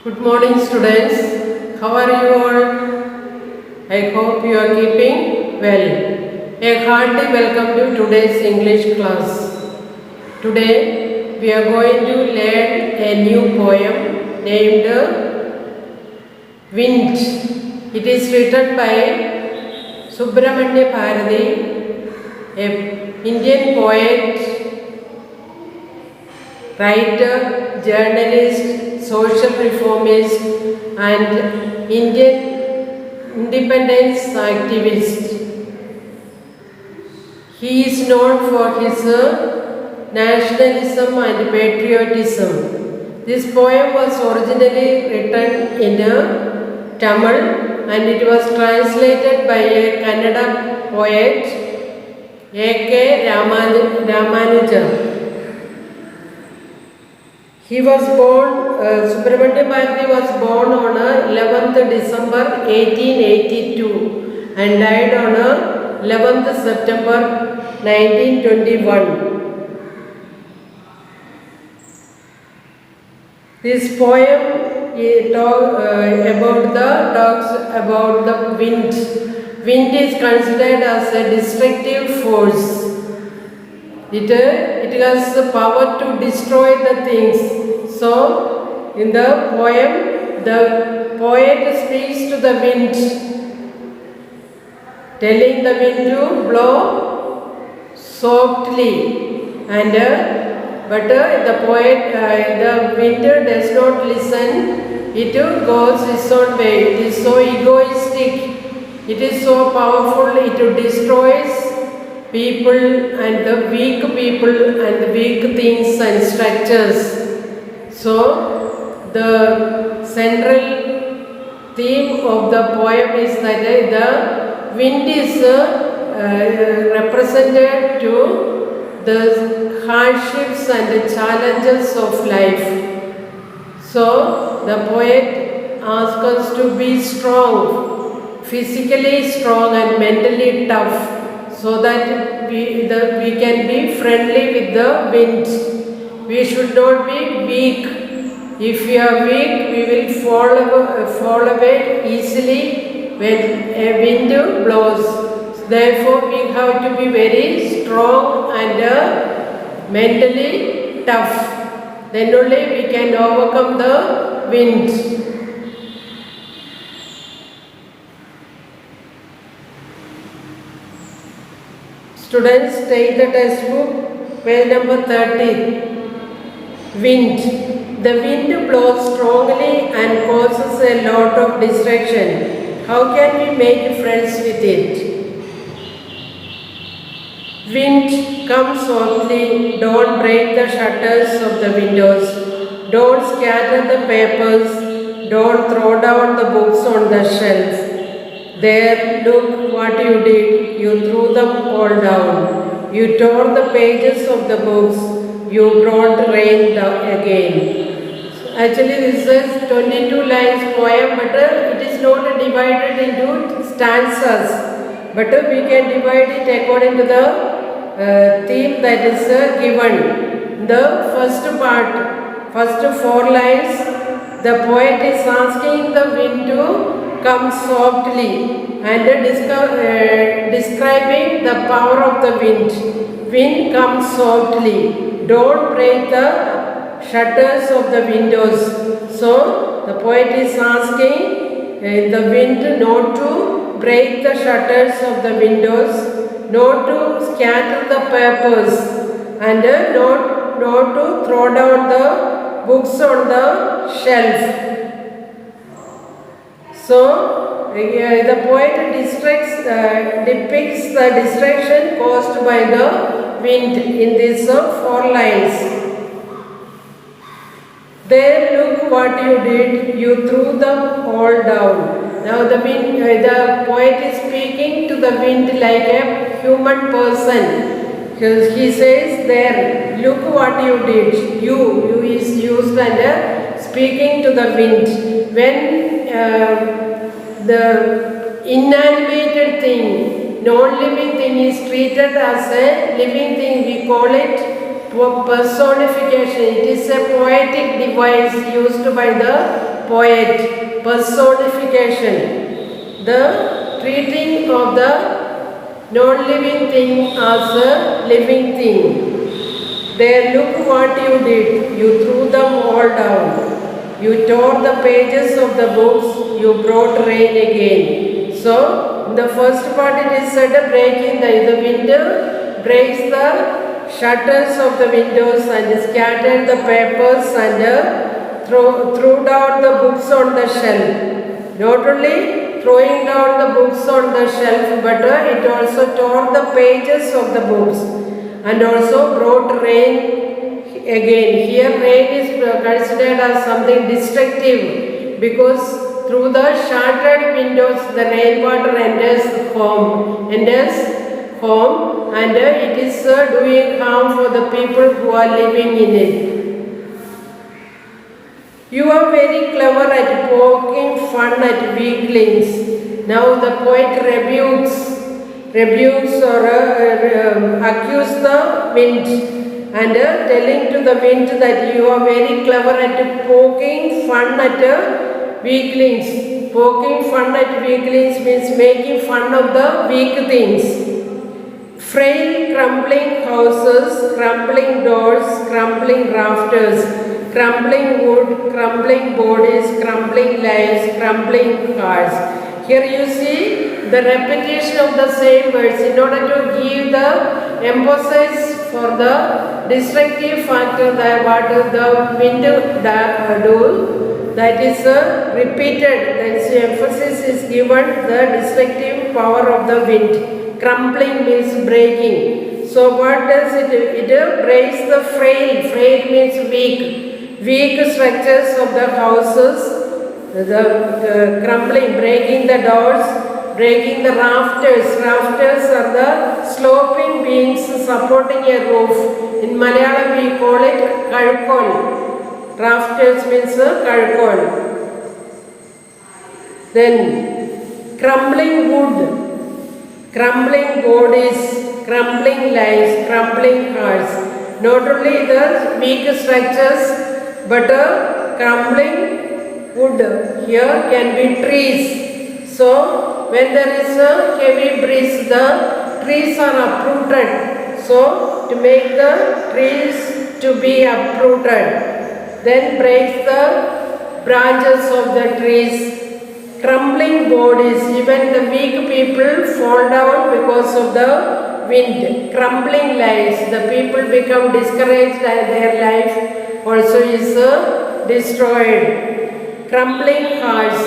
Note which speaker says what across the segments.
Speaker 1: Good morning, students. How are you all? I hope you are keeping well. A hearty welcome to today's English class. Today we are going to learn a new poem named Wind. It is written by Subramanya Bharati, an Indian poet, writer, journalist, social reformist and Indian independence activist. He is known for his nationalism and patriotism. This poem was originally written in Tamil and it was translated by a Kannada poet, A.K. Ramanujan. He was born, Subramanya Bharati was born on 11th December 1882 and died on 11th September 1921. This poem talks about the wind. Wind is considered as a destructive force. It has the power to destroy the things. So, in the poem, the poet speaks to the wind, telling the wind to blow softly. And but the wind does not listen. It goes its own way. It is so egoistic. It is so powerful. It destroys people and the weak people and weak things and structures. So, the central theme of the poem is that the wind is represented to the hardships and the challenges of life. So, the poet asks us to be strong, physically strong and mentally tough, so that we can be friendly with the wind. We should not be weak. If we are weak, we will fall away easily when a wind blows. Therefore, we have to be very strong and mentally tough. Then only we can overcome the wind. Students, take the textbook, page number 30. Wind. The wind blows strongly and causes a lot of distraction. How can we make friends with it? Wind, come softly, don't break the shutters of the windows, don't scatter the papers, don't throw down the books on the shelf. There, look what you did. You threw them all down. You tore the pages of the books. You brought rain again. Actually, this is 22 lines poem, but it is not divided into stanzas. But we can divide it according to the theme that is given. The first part, first 4 lines, the poet is asking the wind to come softly and describing the power of the wind. Wind comes softly. Don't break the shutters of the windows. So, the poet is asking the wind not to break the shutters of the windows, not to scatter the papers, and not to throw down the books on the shelf. So, the poet depicts the distraction caused by the wind in these 4 lines. There, look what you did, you threw them all down. Now the poet is speaking to the wind like a human person. He says, there, look what you did. You is used and speaking to the wind. When the inanimated thing, non-living thing is treated as a living thing, we call it personification. It is a poetic device used by the poet, personification, the treating of the non-living thing as a living thing. There, look what you did. You threw them all down. You tore the pages of the books. You brought rain again. So, in the first part it is said breaking the wind breaks the shutters of the windows and scattered the papers and threw down the books on the shelf. Not only throwing down the books on the shelf, but it also tore the pages of the books and also brought rain again. Here rain is considered as something destructive because through the shattered windows the rainwater enters home and it is doing harm for the people who are living in it. You are very clever at poking fun at weaklings. Now the poet rebukes or accuse the wind and telling to the wind that you are very clever at poking fun at weaklings. Poking fun at weaklings means making fun of the weak things. Frail crumbling houses, crumbling doors, crumbling rafters, crumbling wood, crumbling bodies, crumbling lives, crumbling cars. Here you see the repetition of the same words in order to give the emphasis for the destructive factor that what the wind do, that is repeated, that is emphasis is given the destructive power of the wind. Crumbling means breaking. So what does it do? It breaks the frail. Frail means weak structures of the houses. The crumbling, breaking the doors, breaking the rafters. Rafters are the sloping beams supporting a roof. In Malayalam we call it kalkol. Rafters means kalkol. Then crumbling wood, crumbling bodies, crumbling lives, crumbling hearts. Not only the weak structures, but crumbling wood. Here can be trees. So, when there is a heavy breeze, the trees are uprooted. So, to make the trees to be uprooted, then breaks the branches of the trees. Crumbling bodies, even the weak people fall down because of the wind. Crumbling lives, the people become discouraged and their life also is destroyed. Crumbling hearts,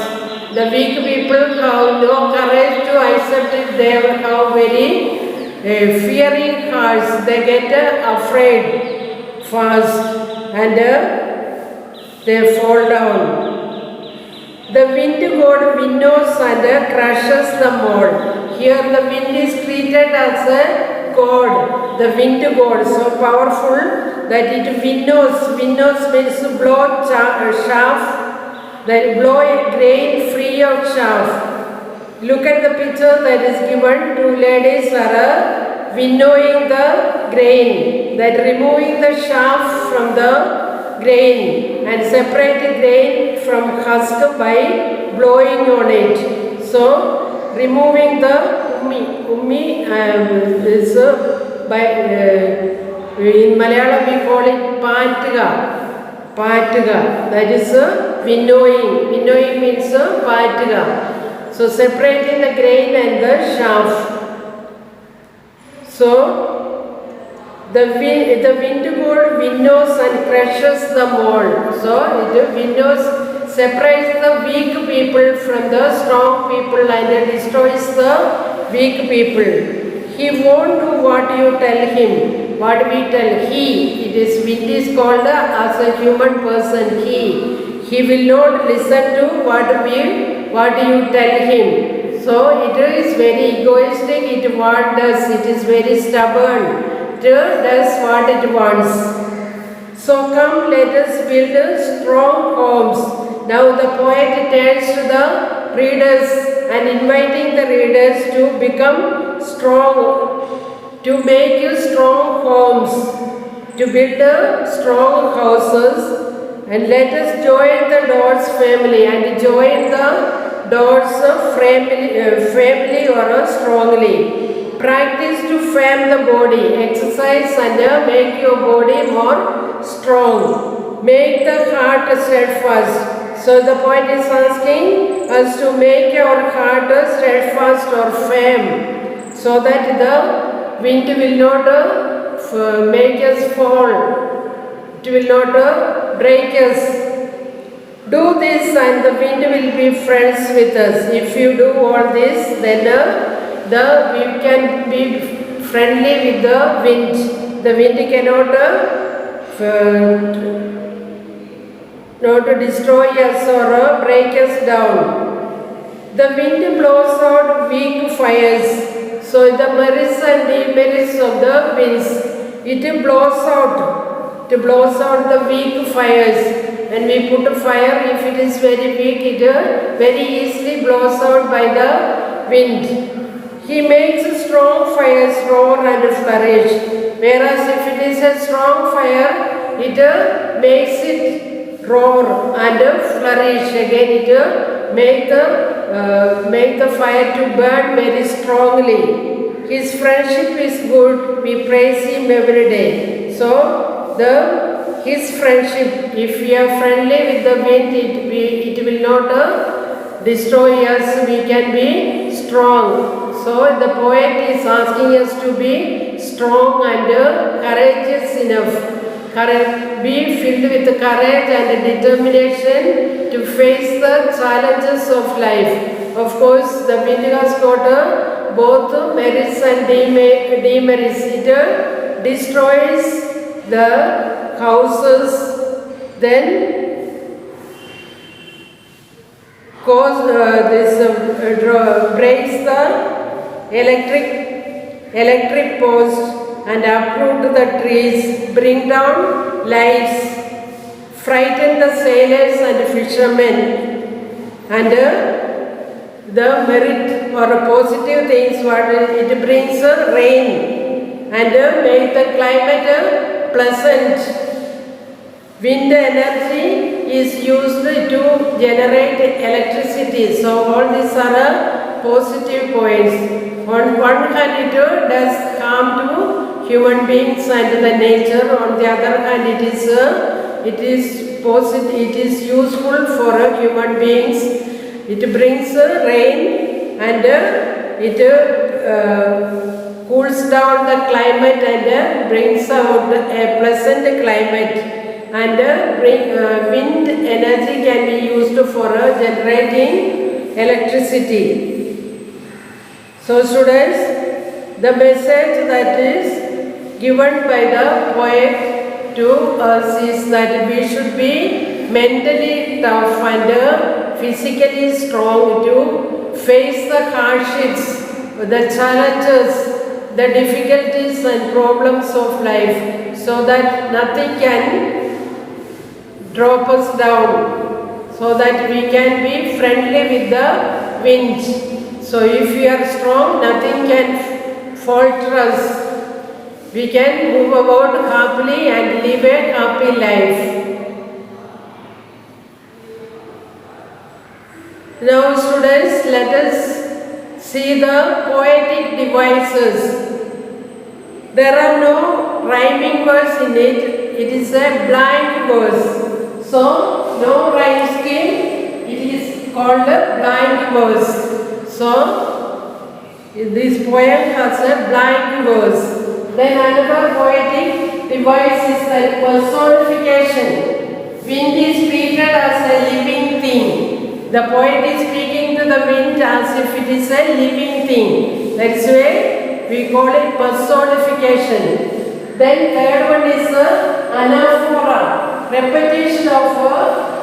Speaker 1: the weak people have no courage to accept it. They have very fearing hearts. They get afraid fast and they fall down. The wind god winnows and crushes them all. Here the wind is treated as a god, the wind god, so powerful that it winnows. Winnows means blow chaff, that blow a grain free of chaff. Look at the picture that is given. Two ladies are winnowing the grain, that removing the chaff from the grain and separate grain from husk by blowing on it. So, removing the ummi is by in Malayalam we call it patuga. That is winnowing. Winnowing means patuga. So, separating the grain and the chaff. So, the wind god winnows and crushes them all. So, it winnows, separates the weak people from the strong people and destroys the weak people. He won't do what you tell him. What we tell, wind is called as a human person, he will not listen to what you tell him. So, it is very egoistic, it is very stubborn. Does what it wants. So come, let us build strong homes. Now the poet turns to the readers and inviting the readers to become strong, to make you strong homes, to build strong houses, And let us join the Dodds family and join the Dodds family or strongly. Practice to firm the body. Exercise and make your body more strong. Make the heart steadfast. So the poet is asking us to make our heart steadfast or firm, so that the wind will not make us fall. It will not break us. Do this and the wind will be friends with us. If you do all this, then we can be friendly with the wind. The wind cannot not destroy us or break us down. The wind blows out weak fires. So the merits and demerits of the winds, it blows out. It blows out the weak fires. When we put a fire, if it is very weak, it very easily blows out by the wind. He makes strong fires roar and flourish. Whereas if it is a strong fire, it makes it roar and flourish. Again, it make the fire to burn very strongly. His friendship is good. We praise him every day. So his friendship, if we are friendly with the wind, it will not destroy us. We can be strong. So the poet is asking us to be strong and courageous enough. Be filled with courage and determination to face the challenges of life. Of course, the wind has got both merits and demerits. It destroys the houses, then breaks the electric post and uproot the trees, bring down lives, frighten the sailors and fishermen, and the merit or positive things what it brings rain and make the climate pleasant. Wind energy is used to generate electricity. So all these are positive points. On one hand, it does harm to human beings and the nature. On the other hand, it is positive. It is useful for human beings. It brings rain and it cools down the climate and brings out a pleasant climate. And wind energy can be used for generating electricity. So students, the message that is given by the poet to us is that we should be mentally tough and physically strong to face the hardships, the challenges, the difficulties and problems of life, so that nothing can drop us down, so that we can be friendly with the wind. So if we are strong, nothing can falter us. We can move about happily and live a happy life. Now students, let us see the poetic devices. There are no rhyming words in it. It is a blank verse. So, no rhyme scheme, it is called a blank verse. So, this poem has a blank verse. Then another poetic device is the personification. Wind is treated as a living thing. The poet is speaking to the wind as if it is a living thing. That's why we call it personification. Then third one is anaphora. Repetition of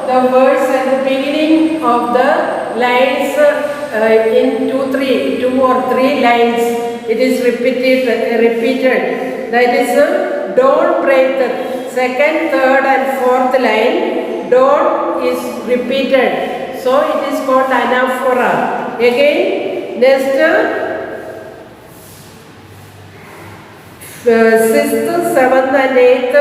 Speaker 1: the words at the beginning of the lines in two or three lines. It is repeated. That is, don't break the second, third and fourth line. Don't is repeated. So it is called anaphora. Again, next sixth, seventh and eighth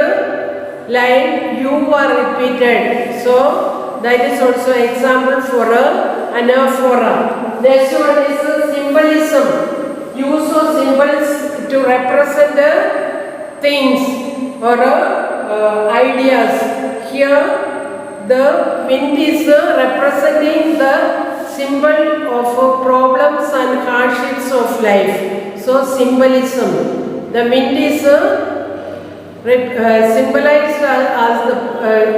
Speaker 1: line you are repeated. So that is also example for anaphora. Next one is symbolism. Use of symbols to represent things or ideas. Here the wind is representing the symbol of problems and hardships of life. So symbolism. The wind is symbolized as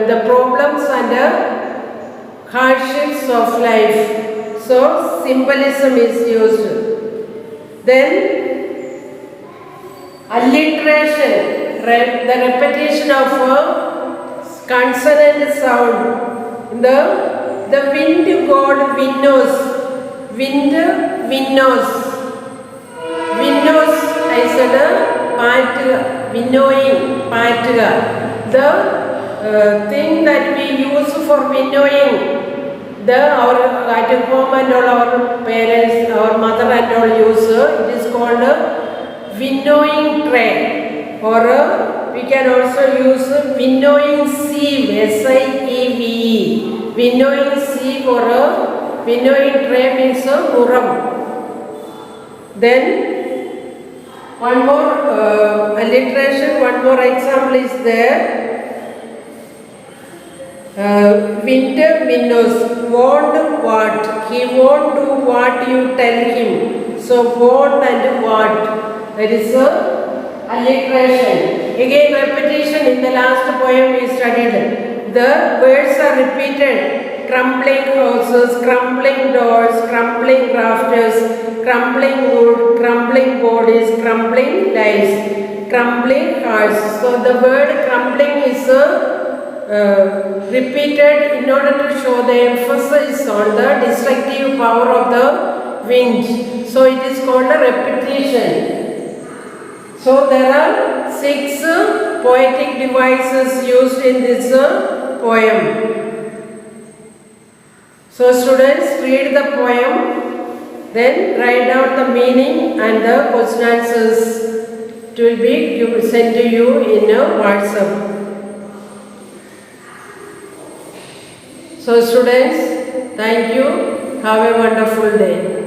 Speaker 1: the problems and hardships of life. So symbolism is used. Then alliteration, the repetition of consonant sound. The wind god winnows. Wind winnows. Winnows I said part winnowing part. The thing that we use for winnowing, our at home and all our parents, our mother and all use, it is called winnowing tray, or we can also use winnowing sieve, sieve, winnowing sieve or winnowing tray means muram. Then one more alliteration, one more example is there. Wind winnows, won't what, he won't do what you tell him. So won't and what, that is alliteration. Again repetition. In the last poem we studied, the words are repeated: crumbling houses, crumbling doors, crumbling rafters, crumbling wood, crumbling bodies, crumbling lives, crumbling hearts. So the word crumbling is repeated in order to show the emphasis on the destructive power of the wind. So it is called a repetition. So there are 6 poetic devices used in this poem. So students, read the poem, then write down the meaning and the question answers. It will be sent to you in WhatsApp. So students, thank you. Have a wonderful day.